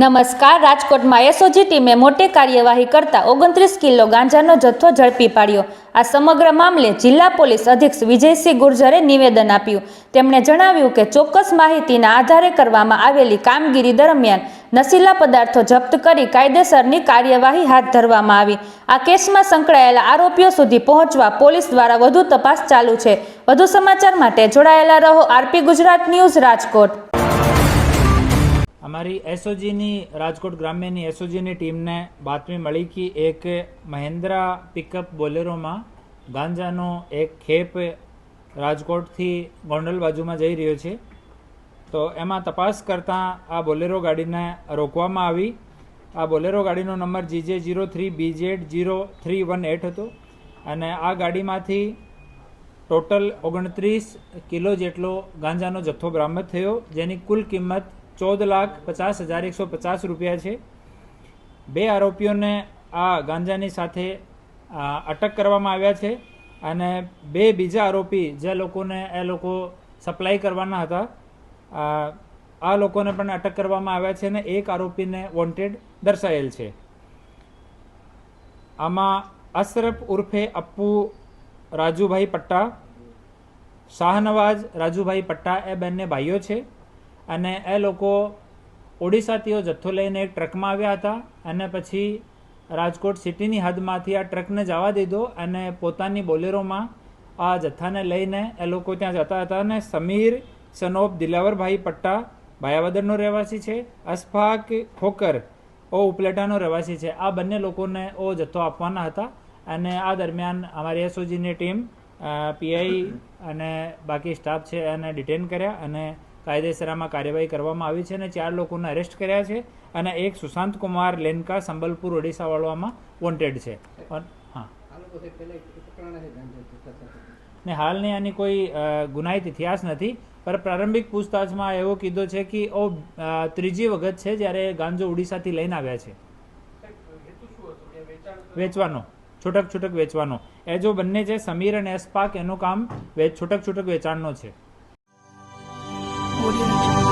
નમસ્કાર. રાજકોટમાં એસઓજી ટીમે મોટી કાર્યવાહી કરતા 29 કિલો ગાંજાનો જથ્થો ઝડપી પાડ્યો. આ સમગ્ર મામલે જિલ્લા પોલીસ અધિક્ષક વિજયસિંહ ગુર્જરે નિવેદન આપ્યું. તેમણે જણાવ્યું કે ચોક્કસ માહિતીના આધારે કરવામાં આવેલી કામગીરી દરમિયાન નશીલા પદાર્થો જપ્ત કરી કાયદેસરની કાર્યવાહી હાથ ધરવામાં આવી. આ કેસમાં સંકળાયેલા આરોપીઓ સુધી પહોંચવા પોલીસ દ્વારા વધુ તપાસ ચાલુ છે. વધુ સમાચાર માટે જોડાયેલા રહો આરપી ગુજરાત ન્યૂઝ રાજકોટ. हमारी एसओजी राजकोट ग्राम्य एसओजी टीम ने बातमी मળી कि एक महिंद्रा पिकअप बोलेरो में गांजानो एक खेप राजकोट थी गोंडल बाजू में जई रह्यो छे। तो एमां तपास करता आ बोलेरो गाड़ी ने रोकवामां आवी। आ बोलेरो गाड़ीनो नंबर GJ03BZ0318 हतो अने आ गाड़ीमांथी टोटल 29 किलो जेटलो गांजानो जथ्थो बरामद थयो, जेनी कुल किंमत 14,50,150 रुपया है। बे आरोपीओं ने आ गांजानी साथे अटक करवामां आव्या छे अने बे बीजा आरोपी जे लोकोने ए लोको सप्लाय करवाना हता आ लोकोने पण अटक करवामां आव्या छे ने एक आरोपी ने वोंटेड दर्शायेल छे। आमां अशरफ उर्फे अप्पू राजूभाई पट्टा, शाहनवाज राजूभाई पट्टा ए बंने भाईओ छे અને એ લોકો ઓડિશાથીઓ જથ્થો લઈને એક ટ્રકમાં આવ્યા હતા અને પછી રાજકોટ સિટીની હદમાંથી આ ટ્રકને જવા દીધો અને પોતાની બોલેરોમાં આ જથ્થાને લઈને એ લોકો ત્યાં જતા હતા અને સમીર સનોપ દિલાવરભાઈ પટ્ટા ભાયાવદરનો રહેવાસી છે, અશફાક ખોકર ઓ ઉપલેટાનો રહેવાસી છે. આ બંને લોકોને ઓ જથ્થો આપવાના હતા અને આ દરમિયાન અમારી એસઓજીની ટીમ પીઆઈ અને બાકી સ્ટાફ છે એને ડિટેન કર્યા અને કાયદેસરમાં કાર્યવાહી કરવામાં આવી છે અને 4 લોકોને અરેસ્ટ કર્યા છે અને એક સુશાંત કુમાર લેનકા સંબલપુર ઓડિશાવાળામાં વોન્ટેડ છે. હા, ને હાલની આની કોઈ ગુનાહિત ઇતિહાસ નથી, પણ પ્રારંભિક પૂછતાછમાં એવો કીધો છે કે ઓ ત્રીજી વખત છે જ્યારે ગાંજો ઓડિશાથી લઈને આવ્યા છે વેચવાનો, છૂટક છૂટક વેચવાનો. એ જો બંને છે સમીર અને એસપાક, એનું કામ છૂટક છૂટક વેચાણનો છે. Audio